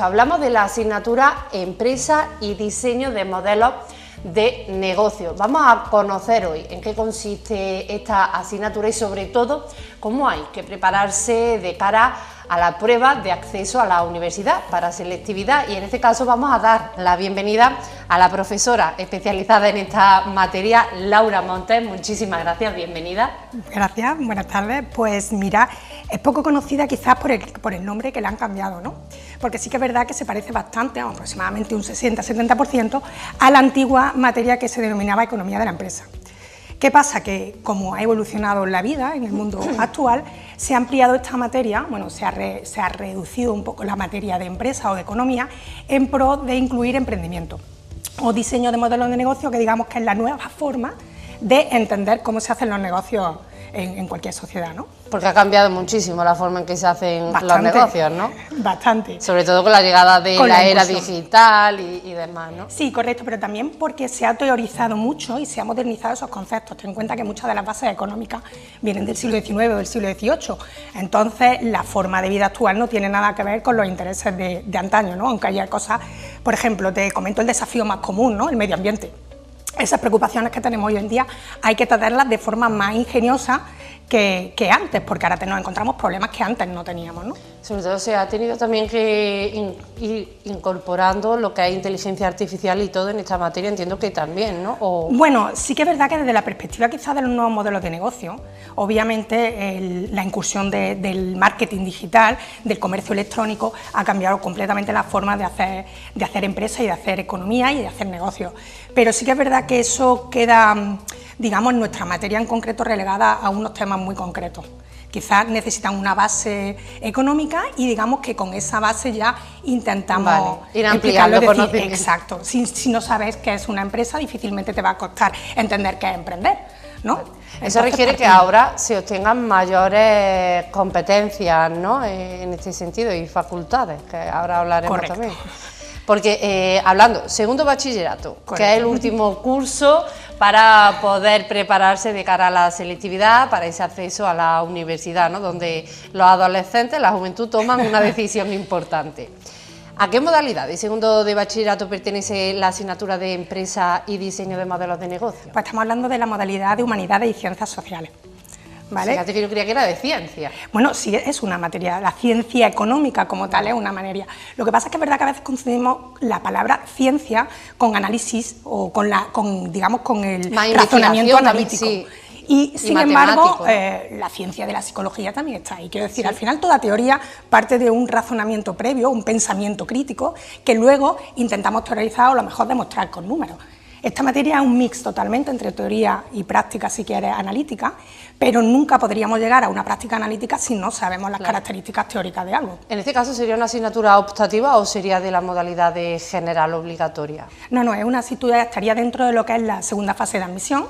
Hablamos de la asignatura Empresa y Diseño de Modelos de Negocio. Vamos a conocer hoy en qué consiste esta asignatura y sobre todo cómo hay que prepararse de cara a la prueba de acceso a la universidad para selectividad, y en este caso vamos a dar la bienvenida a la profesora especializada en esta materia, Laura Montes. Muchísimas gracias, bienvenida. Gracias, buenas tardes. Pues mira, es poco conocida quizás por el nombre que le han cambiado, ¿no? Porque sí que es verdad que se parece bastante, aproximadamente un 60-70%, a la antigua materia que se denominaba Economía de la Empresa. ¿Qué pasa? Que como ha evolucionado la vida en el mundo actual, se ha ampliado esta materia, bueno, se ha reducido un poco la materia de empresa o de economía en pro de incluir emprendimiento o diseño de modelos de negocio, que digamos que es la nueva forma de entender cómo se hacen los negocios en cualquier sociedad, ¿no? Porque ha cambiado muchísimo la forma en que se hacen los negocios, ¿no? Bastante. Sobre todo con la llegada de la era digital y demás, ¿no? Sí, correcto, pero también porque se ha teorizado mucho y se ha modernizado esos conceptos. Ten en cuenta que muchas de las bases económicas vienen del siglo XIX o del siglo XVIII. Entonces, la forma de vida actual no tiene nada que ver con los intereses de antaño, ¿no? Aunque haya cosas, por ejemplo, te comento el desafío más común, ¿no? El medio ambiente. Esas preocupaciones que tenemos hoy en día hay que tratarlas de forma más ingeniosa que antes, porque ahora nos encontramos problemas que antes no teníamos, ¿no? Sobre todo se ha tenido también que ir incorporando lo que es inteligencia artificial y todo en esta materia, entiendo que también, ¿no? Bueno, sí que es verdad que desde la perspectiva quizás de los nuevos modelos de negocio, obviamente la incursión del marketing digital, del comercio electrónico, ha cambiado completamente la forma de hacer empresa y de hacer economía y de hacer negocios. Pero sí que es verdad que eso queda, digamos, en nuestra materia en concreto relegada a unos temas muy concretos. Quizás necesitan una base económica y digamos que con esa base ya intentamos ir ampliando conocimiento. Exacto, si no sabes qué es una empresa, difícilmente te va a costar entender qué es emprender, ¿no? Eso requiere que ahora se obtengan mayores competencias, ¿no? En este sentido, y facultades, que ahora hablaremos también. Porque hablando, segundo bachillerato, que es el último curso para poder prepararse de cara a la selectividad, para ese acceso a la universidad, ¿no? Donde los adolescentes, la juventud, toman una decisión importante. ¿A qué modalidad de segundo de bachillerato pertenece la asignatura de Empresa y Diseño de Modelos de Negocio? Pues estamos hablando de la modalidad de Humanidades y Ciencias Sociales. ¿Vale? Fíjate que yo creía que era de ciencia. Bueno, sí, es una materia, la ciencia económica como tal es una materia. Lo que pasa es que es verdad que a veces confundimos la palabra ciencia con análisis o con el razonamiento analítico. Sí. Y sin embargo, la ciencia de la psicología también está ahí. Quiero decir, al final toda teoría parte de un razonamiento previo, un pensamiento crítico, que luego intentamos teorizar o a lo mejor demostrar con números. Esta materia es un mix totalmente entre teoría y práctica, si quieres, analítica, pero nunca podríamos llegar a una práctica analítica si no sabemos las características teóricas de algo. ¿En este caso sería una asignatura optativa o sería de la modalidad de general obligatoria? No, es una asignatura, estaría dentro de lo que es la segunda fase de admisión,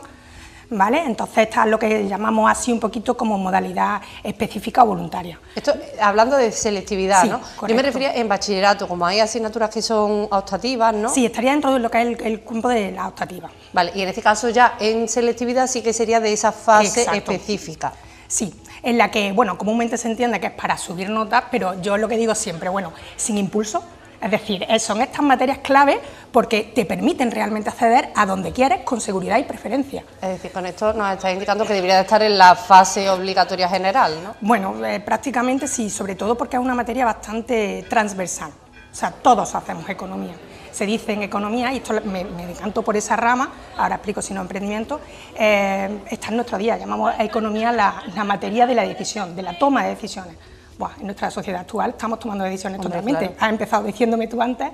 ¿vale? Entonces está lo que llamamos así un poquito como modalidad específica o voluntaria. Esto hablando de selectividad, sí, ¿no? Correcto. Yo me refería en bachillerato, como hay asignaturas que son optativas, ¿no? Sí, estaría dentro de lo que es el campo de la optativa. Vale, y en este caso ya en selectividad sí que sería de esa fase específica. Sí, en la que, bueno, comúnmente se entiende que es para subir notas, pero yo lo que digo siempre, bueno, sin impulso. Es decir, son estas materias clave porque te permiten realmente acceder a donde quieres con seguridad y preferencia. Es decir, con esto nos está indicando que debería de estar en la fase obligatoria general, ¿no? Bueno, prácticamente sí, sobre todo porque es una materia bastante transversal. O sea, todos hacemos economía. Se dice en economía, y esto me decanto por esa rama, ahora explico si no emprendimiento, está en nuestro día, llamamos a economía la materia de la decisión, de la toma de decisiones. Buah, en nuestra sociedad actual estamos tomando decisiones totalmente. Claro. Has empezado diciéndome tú antes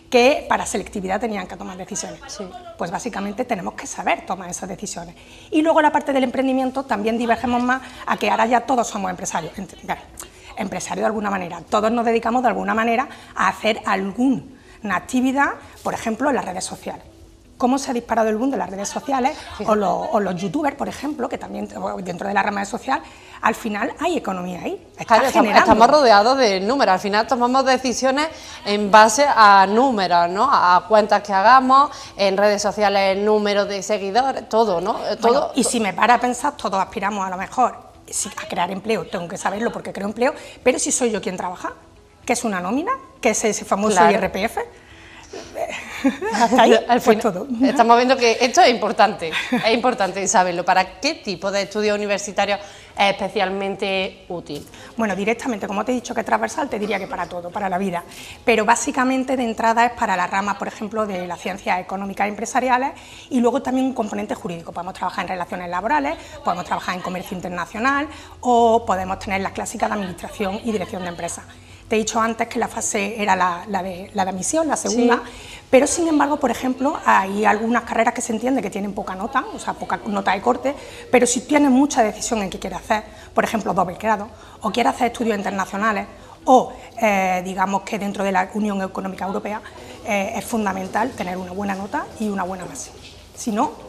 que para selectividad tenían que tomar decisiones. Sí. Pues básicamente tenemos que saber tomar esas decisiones. Y luego la parte del emprendimiento también divergemos más a que ahora ya todos somos empresarios. Empresarios de alguna manera. Todos nos dedicamos de alguna manera a hacer alguna actividad, por ejemplo, en las redes sociales. Cómo se ha disparado el boom de las redes sociales o los youtubers, por ejemplo, que también dentro de la rama social, al final hay economía ahí. Claro, estamos rodeados de números, al final tomamos decisiones en base a números, ¿no? A cuentas que hagamos, en redes sociales, el número de seguidores, todo, ¿no? Todo. Bueno, y si me para a pensar, todos aspiramos a lo mejor a crear empleo, tengo que saberlo porque creo empleo, pero si soy yo quien trabaja. qué es una nómina, qué es ese famoso claro. IRPF. Hasta ahí, pues todo. Estamos viendo que esto es importante saberlo. ¿Para qué tipo de estudios universitarios es especialmente útil? Bueno, directamente, como te he dicho que es transversal, te diría que para todo, para la vida, pero básicamente de entrada es para las ramas, por ejemplo, de las ciencias económicas y empresariales, y luego también un componente jurídico. Podemos trabajar en relaciones laborales, podemos trabajar en comercio internacional o podemos tener las clásicas de administración y dirección de empresas. Te he dicho antes que la fase era la de admisión, la segunda, sí. Pero sin embargo, por ejemplo, hay algunas carreras que se entiende que tienen poca nota, o sea, poca nota de corte, pero si tienes mucha decisión en qué quieres hacer, por ejemplo, doble grado, o quieres hacer estudios internacionales, o digamos que dentro de la Unión Económica Europea es fundamental tener una buena nota y una buena base. Si no,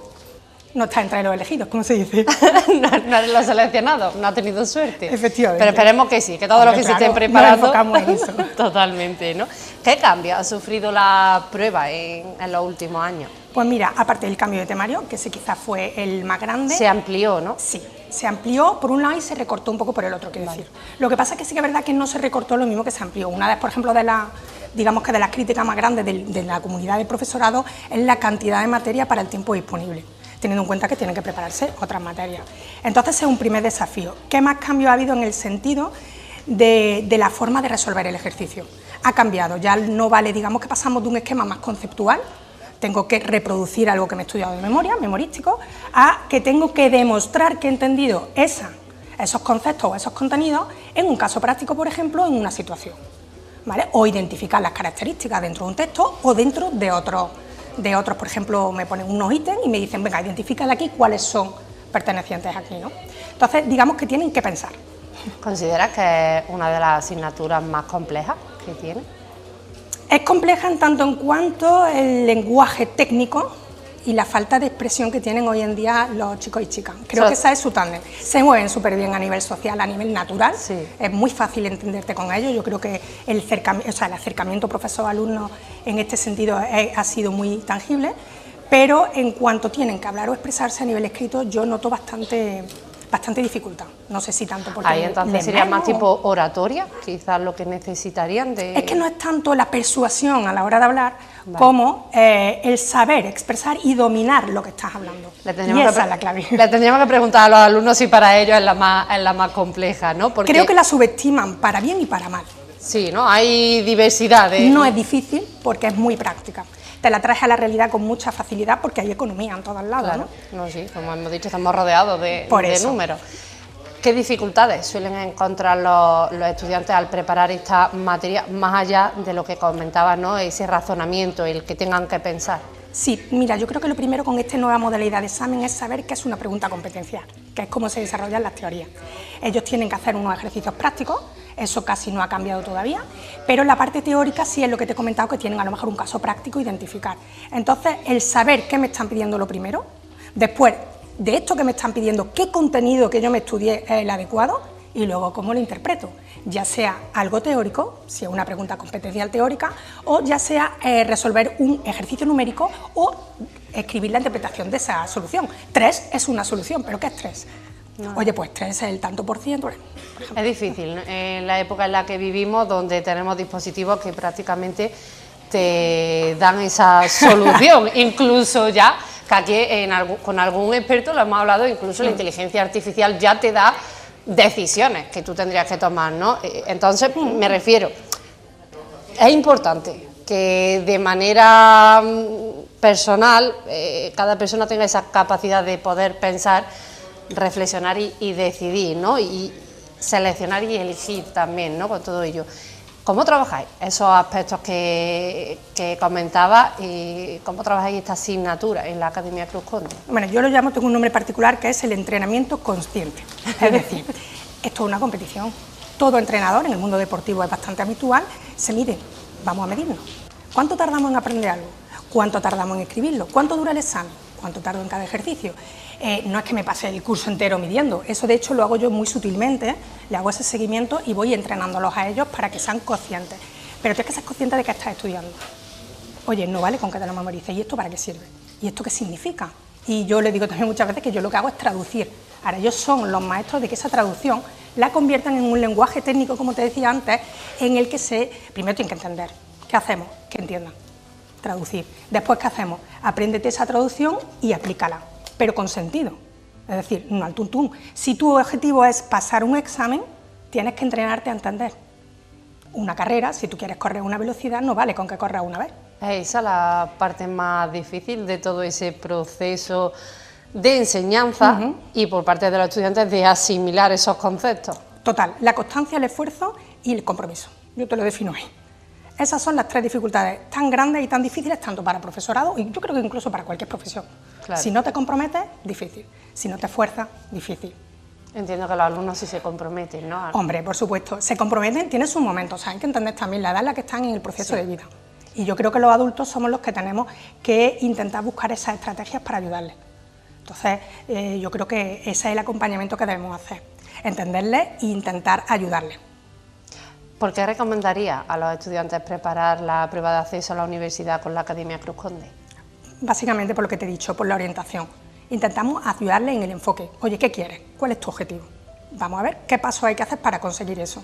no está entre los elegidos, como se dice. No eres los seleccionados, no ha tenido suerte. Efectivamente. Pero esperemos que sí, que todos los que se estén preparando... Nos enfocamos en eso. Totalmente, ¿no? ¿Qué cambio ha sufrido la prueba en los últimos años? Pues mira, aparte del cambio de temario, que ese quizás fue el más grande... Se amplió, ¿no? Sí, se amplió por un lado y se recortó un poco por el otro, quiero decir. Lo que pasa es que sí que es verdad que no se recortó lo mismo que se amplió. Una vez, por ejemplo, digamos que de las críticas más grandes de la comunidad de profesorado es la cantidad de materia para el tiempo disponible, teniendo en cuenta que tienen que prepararse otras materias. Entonces es un primer desafío. ¿Qué más cambio ha habido en el sentido de la forma de resolver el ejercicio? Ha cambiado, ya no vale, digamos que pasamos de un esquema más conceptual, tengo que reproducir algo que me he estudiado de memoria, memorístico, a que tengo que demostrar que he entendido esos conceptos o esos contenidos en un caso práctico, por ejemplo, en una situación, ¿vale? O identificar las características dentro de un texto o dentro de otros, por ejemplo, me ponen unos ítems y me dicen, venga, identifica de aquí cuáles son pertenecientes aquí, ¿no? Entonces, digamos que tienen que pensar. ¿Consideras que es una de las asignaturas más complejas que tiene? Es compleja en tanto en cuanto el lenguaje técnico y la falta de expresión que tienen hoy en día los chicos y chicas. Creo que esa es su tándem. Se mueven súper bien a nivel social, a nivel natural, sí. Es muy fácil entenderte con ellos. Yo creo que el acercamiento profesor-alumno en este sentido ha sido muy tangible, pero en cuanto tienen que hablar o expresarse a nivel escrito, yo noto bastante dificultad. No sé si tanto porque... Ahí entonces sería más tipo oratoria, quizás lo que necesitarían de... Es que no es tanto la persuasión a la hora de hablar, vale, como el saber expresar y dominar lo que estás hablando. Y esa es la clave. Le tendríamos que preguntar a los alumnos si para ellos es la más compleja, ¿no? Porque... Creo que la subestiman para bien y para mal. Sí, ¿no? Hay diversidad de... No es difícil porque es muy práctica. Te la traes a la realidad con mucha facilidad porque hay economía en todos lados, claro, ¿no? No, sí, como hemos dicho, estamos rodeados de números. ¿Qué dificultades suelen encontrar los estudiantes al preparar esta materia, más allá de lo que comentabas, ¿no? Ese razonamiento, el que tengan que pensar? Sí, mira, yo creo que lo primero con esta nueva modalidad de examen es saber qué es una pregunta competencial, que es cómo se desarrollan las teorías. Ellos tienen que hacer unos ejercicios prácticos, eso casi no ha cambiado todavía, pero en la parte teórica sí es lo que te he comentado, que tienen a lo mejor un caso práctico, identificar. Entonces, el saber qué me están pidiendo lo primero, después de esto que me están pidiendo, qué contenido que yo me estudié es el adecuado y luego cómo lo interpreto, ya sea algo teórico, si es una pregunta competencial teórica, o ya sea resolver un ejercicio numérico o escribir la interpretación de esa solución. 3 es una solución, ¿pero qué es 3? No. Oye, pues 3 es el tanto por ciento. Es difícil, ¿no? En la época en la que vivimos, donde tenemos dispositivos que prácticamente te dan esa solución, incluso ya, que aquí con algún experto lo hemos hablado, incluso la inteligencia artificial ya te da decisiones que tú tendrías que tomar, ¿no? Entonces, me refiero, es importante que de manera personal cada persona tenga esa capacidad de poder pensar, reflexionar y decidir, ¿no? Y seleccionar y elegir también, ¿no? Con todo ello. ¿Cómo trabajáis esos aspectos que comentaba y cómo trabajáis esta asignatura en la Academia Cruz Conde? Bueno, yo lo llamo, tengo un nombre particular que es el entrenamiento consciente. Es decir, esto es una competición. Todo entrenador, en el mundo deportivo es bastante habitual, se mide, vamos a medirnos. ¿Cuánto tardamos en aprender algo? ¿Cuánto tardamos en escribirlo? ¿Cuánto dura el examen? ¿Cuánto tardo en cada ejercicio? No es que me pase el curso entero midiendo, eso de hecho lo hago yo muy sutilmente, le hago ese seguimiento y voy entrenándolos a ellos para que sean conscientes. Pero tienes que ser consciente de que estás estudiando. Oye, no vale con que te lo memorices, ¿y esto para qué sirve? ¿Y esto qué significa? Y yo les digo también muchas veces que yo lo que hago es traducir. Ahora, ellos son los maestros de que esa traducción la conviertan en un lenguaje técnico, como te decía antes, en el que primero tienen que entender. ¿Qué hacemos? Que entiendan. Traducir. Después, ¿qué hacemos? Apréndete esa traducción y aplícala, pero con sentido. Es decir, no al tuntún. Si tu objetivo es pasar un examen, tienes que entrenarte a entender. Una carrera, si tú quieres correr a una velocidad, no vale con que corras una vez. Esa es la parte más difícil de todo ese proceso de enseñanza y por parte de los estudiantes de asimilar esos conceptos. Total, la constancia, el esfuerzo y el compromiso. Yo te lo defino ahí. Esas son las tres dificultades tan grandes y tan difíciles tanto para el profesorado y yo creo que incluso para cualquier profesión. Claro. Si no te comprometes, difícil. Si no te esfuerzas, difícil. Entiendo que los alumnos sí se comprometen, ¿no? Hombre, por supuesto, se comprometen, tienen sus momentos, o sea, hay que entender también la edad en la que están en el proceso de vida. Y yo creo que los adultos somos los que tenemos que intentar buscar esas estrategias para ayudarles. Entonces, yo creo que ese es el acompañamiento que debemos hacer, entenderles e intentar ayudarles. ¿Por qué recomendaría a los estudiantes preparar la prueba de acceso a la universidad con la Academia Cruz Conde? Básicamente por lo que te he dicho, por la orientación. Intentamos ayudarles en el enfoque. Oye, ¿qué quieres? ¿Cuál es tu objetivo? Vamos a ver qué pasos hay que hacer para conseguir eso.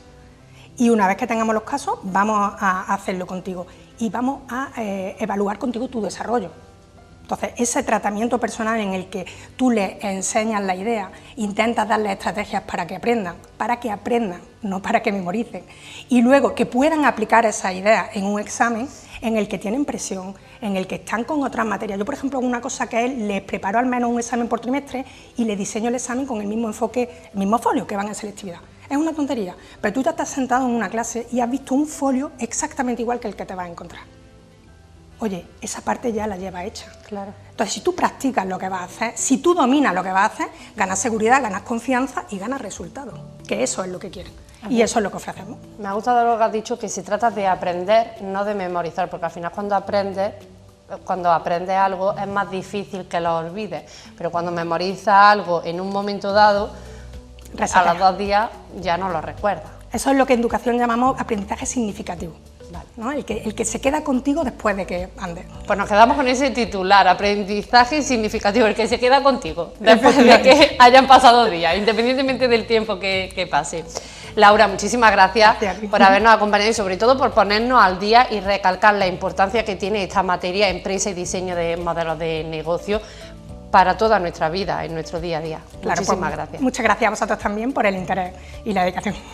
Y una vez que tengamos los casos, vamos a hacerlo contigo y vamos a evaluar contigo tu desarrollo. Entonces, ese tratamiento personal en el que tú les enseñas la idea, intentas darles estrategias para que aprendan, no para que memoricen, y luego que puedan aplicar esa idea en un examen en el que tienen presión, en el que están con otras materias. Yo, por ejemplo, una cosa que es, les preparo al menos un examen por trimestre y les diseño el examen con el mismo enfoque, el mismo folio que van en selectividad. Es una tontería, pero tú te estás sentado en una clase y has visto un folio exactamente igual que el que te vas a encontrar. Oye, esa parte ya la llevas hecha. Claro. Entonces, si tú practicas lo que vas a hacer, si tú dominas lo que vas a hacer, ganas seguridad, ganas confianza y ganas resultados, que eso es lo que quieren. Y eso es lo que ofrecemos. Me ha gustado lo que has dicho, que se trata de aprender, no de memorizar, porque al final cuando aprendes algo es más difícil que lo olvides, pero cuando memorizas algo en un momento dado, a los 2 días ya no lo recuerdas. Eso es lo que en educación llamamos aprendizaje significativo. Vale, ¿no? El que se queda contigo después de que andes. Pues nos quedamos con ese titular, aprendizaje significativo, el que se queda contigo después de que hayan pasado días, independientemente del tiempo que pase. Laura, muchísimas gracias por habernos acompañado y sobre todo por ponernos al día y recalcar la importancia que tiene esta materia, empresa y diseño de modelos de negocio, para toda nuestra vida, en nuestro día a día. Muchísimas gracias. Muchas gracias a vosotros también por el interés y la dedicación.